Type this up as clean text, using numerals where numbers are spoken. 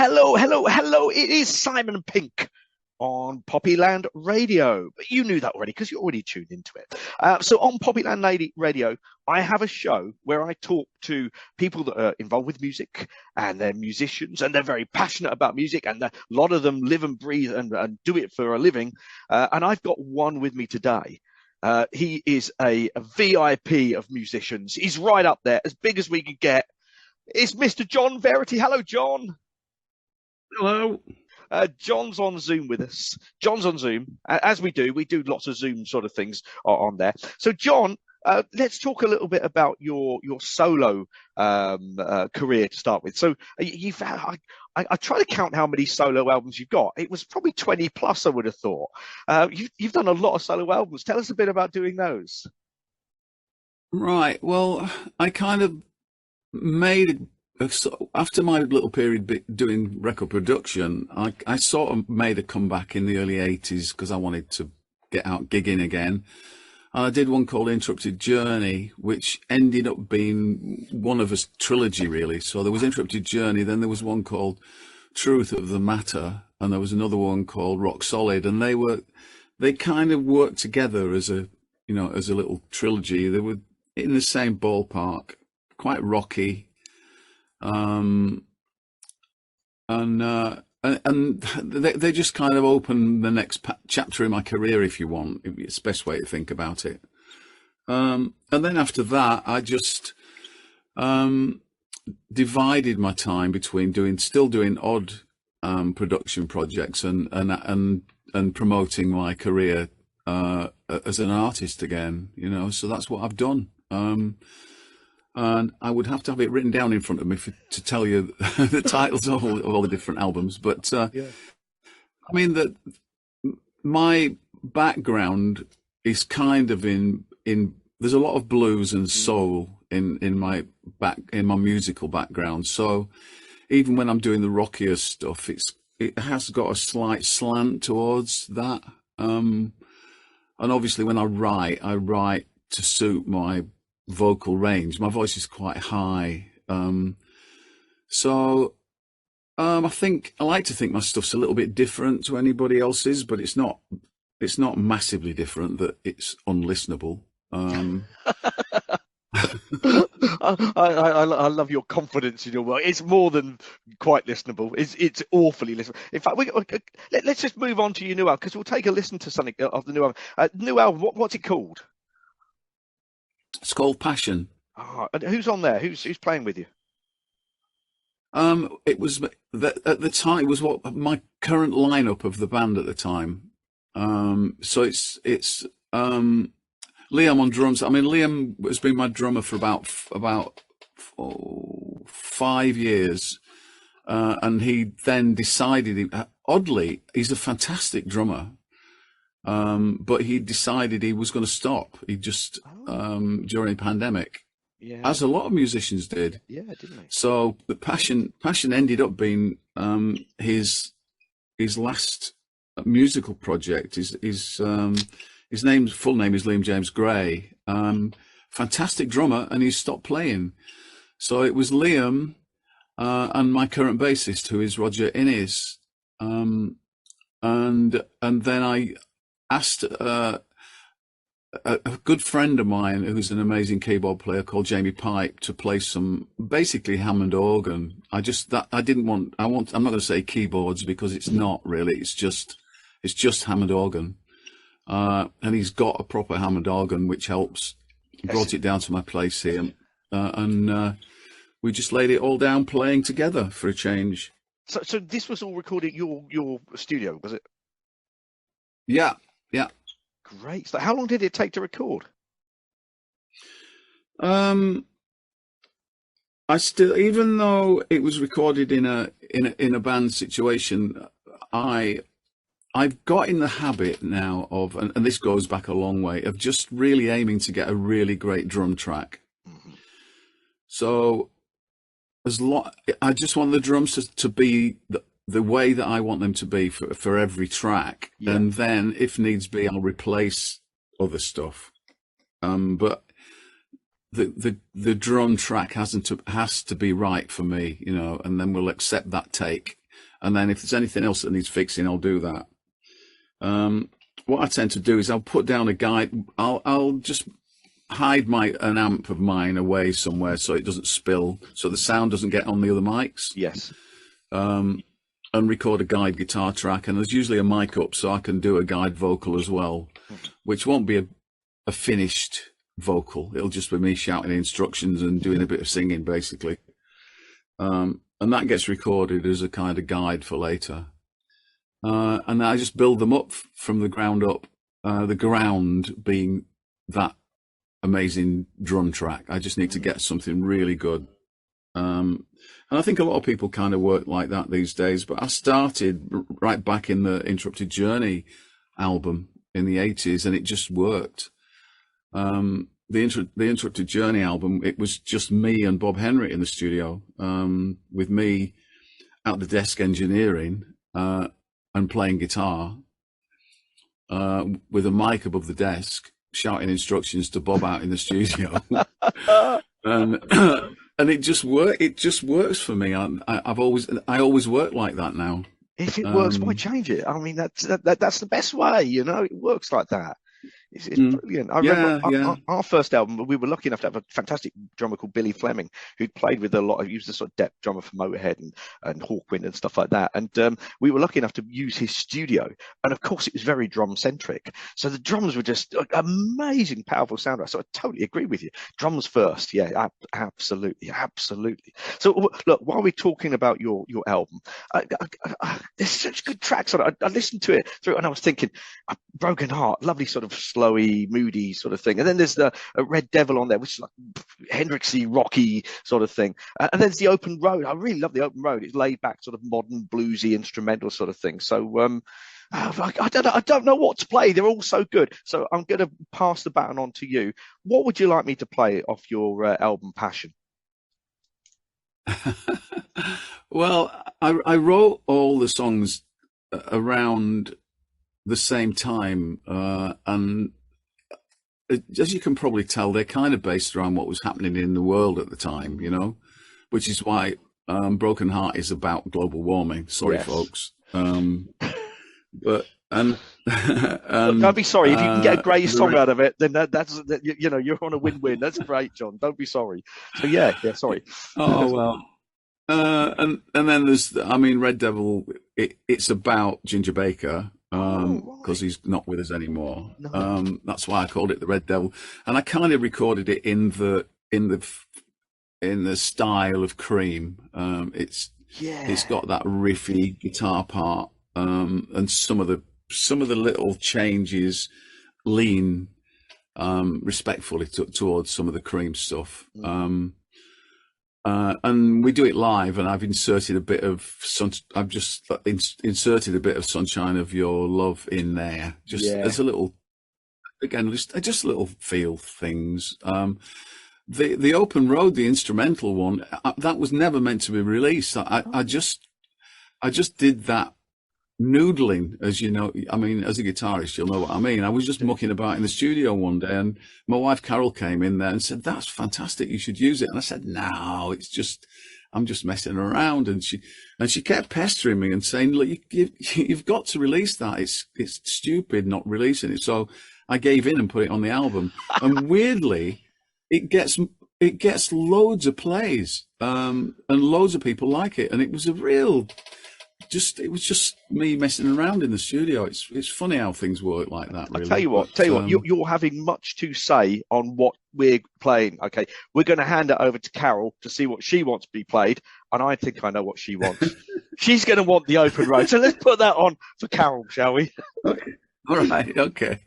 Hello, hello, hello. It is Simon Pink on Poppyland Radio. But you knew that already because you already tuned into it. So on Poppyland Radio, I have a show where I talk to people that are involved with music and they're musicians and they're very passionate about music and a lot of them live and breathe and do it for a living. And I've got one with me today. He is a VIP of musicians. He's right up there, as big as we could get. It's Mr. John Verity. Hello, John. Hello. John's on Zoom with us. John's on Zoom, as we do. We do lots of Zoom sort of things on there. So, John, let's talk a little bit about your solo career to start with. So, I try to count how many solo albums you've got. It was probably 20 plus, I would have thought. You've done a lot of solo albums. Tell us a bit about doing those. Right. Well, I kind of made after my little period doing record production, I sort of made a comeback in the early 80s because I wanted to get out gigging again. And I did one called Interrupted Journey, which ended up being one of a trilogy, really. So there was Interrupted Journey, then there was one called Truth of the Matter, and there was another one called Rock Solid. And they kind of worked together as a little trilogy. They were in the same ballpark, quite rocky. And they just kind of open the next chapter in my career, if you want. It's the best way to think about it. And then after that, I just divided my time between still doing odd production projects and promoting my career as an artist again. So that's what I've done. And I would have to have it written down in front of me to tell you the titles of all the different albums. But yeah. I mean, my background is kind of in. There's a lot of blues and soul in my musical background. So even when I'm doing the rockier stuff, it has got a slight slant towards that. And obviously, when I write to suit my vocal range. My voice is quite high, so I like to think my stuff's a little bit different to anybody else's, but it's not massively different that it's unlistenable. I love your confidence in your work. It's more than quite listenable. It's awfully listenable. In fact, let's just move on to your new album because we'll take a listen to something of the new album. New album. What's it called? It's called Passion. Oh, and who's on there? Who's playing with you? It was at the time. It was what my current lineup of the band at the time. So it's Liam on drums. I mean, Liam has been my drummer for about 5 years, and he then decided. Oddly, he's a fantastic drummer. But he decided he was going to stop. He just during the pandemic, as a lot of musicians did. Yeah, didn't he? So the passion ended up being his last musical project. His full name is Liam James Gray. Fantastic drummer, and he stopped playing. So it was Liam and my current bassist, who is Roger Innes, and then I asked a good friend of mine who's an amazing keyboard player called Jamie Pipe to play some basically Hammond organ. I'm not going to say keyboards because it's not really. It's just Hammond organ, and he's got a proper Hammond organ which helps. Brought it down to my place here, and we just laid it all down playing together for a change. So this was all recorded at your studio, was it? Yeah. Great. So how long did it take to record? I still, even though it was recorded in a band situation, I've got in the habit now of, and this goes back a long way, of just really aiming to get a really great drum track. Mm-hmm. So I just want the drums to be the way that I want them to be for every track. Yeah. And then if needs be, I'll replace other stuff. But the drum track has to be right for me, and then we'll accept that take. and then if there's anything else that needs fixing, I'll do that. What I tend to do is I'll put down a guide. I'll just hide an amp of mine away somewhere so it doesn't spill, so the sound doesn't get on the other mics. Yes. And record a guide guitar track, and there's usually a mic up so I can do a guide vocal as well, which won't be a finished vocal. It'll just be me shouting instructions and doing a bit of singing, basically. And that gets recorded as a kind of guide for later. And I just build them up from the ground up, the ground being that amazing drum track. I just need to get something really good. And I think a lot of people kind of work like that these days, but I started right back in the Interrupted Journey album in the 80s, and it just worked. The Interrupted Journey album, it was just me and Bob Henry in the studio, with me at the desk engineering and playing guitar, with a mic above the desk, shouting instructions to Bob out in the studio. And it just works for me. I always work like that now. If it works, why change it? I mean, that's the best way, you know. It works like that. It's brilliant. I remember our first album, we were lucky enough to have a fantastic drummer called Billy Fleming, who'd played with a lot of, he was the sort of depth drummer for Motorhead and Hawkwind and stuff like that. And we were lucky enough to use his studio. And of course, it was very drum centric. So the drums were just amazing, powerful sound. So I totally agree with you. Drums first. Yeah, absolutely. Absolutely. So look, while we're talking about your album, there's such good tracks on it. I listened to it through and I was thinking, a Broken Heart, lovely sort of slowy, moody sort of thing. And then there's a Red Devil on there, which is like Hendrixy, rocky sort of thing. And then there's the Open Road. I really love the Open Road. It's laid back, sort of modern, bluesy, instrumental sort of thing. So I don't know what to play. They're all so good. So I'm going to pass the baton on to you. What would you like me to play off your album Passion? Well, I wrote all the songs around the same time, and as you can probably tell, they're kind of based around what was happening in the world at the time, you know, which is why Broken Heart is about global warming. Sorry, yes, folks. But and don't be sorry if you can get a great song out of it. Then that's you know, you're on a win-win. That's great, John. Don't be sorry. So yeah, sorry. Oh well. And then there's, I mean, Red Devil. It's about Ginger Baker. Because he's not with us anymore. No. That's why I called it the Red Devil, and I kind of recorded it in the style of Cream. It's got that riffy guitar part, and some of the little changes lean respectfully towards some of the Cream stuff. And we do it live, and I've inserted a bit of inserted a bit of Sunshine of Your Love in there, just as a little, again, just little feel things. The Open Road, the instrumental one, that was never meant to be released. I just did that noodling, as you know. I mean, as a guitarist, you'll know what I mean. I was just mucking about in the studio one day, and my wife Carol came in there and said, "That's fantastic, you should use it." And I said, "No, I'm just messing around." And she kept pestering me and saying, "Look, you've got to release that. It's stupid not releasing it." So I gave in and put it on the album. And weirdly, it gets loads of plays, and loads of people like it. And it was it was just me messing around in the studio. It's funny how things work like that, really. I'll tell you what, you're having much to say on what we're playing. Okay, we're going to hand it over to Carol to see what she wants to be played, and I think I know what she wants. She's going to want the Open Road, so let's put that on for Carol, shall we? Okay. All right, okay.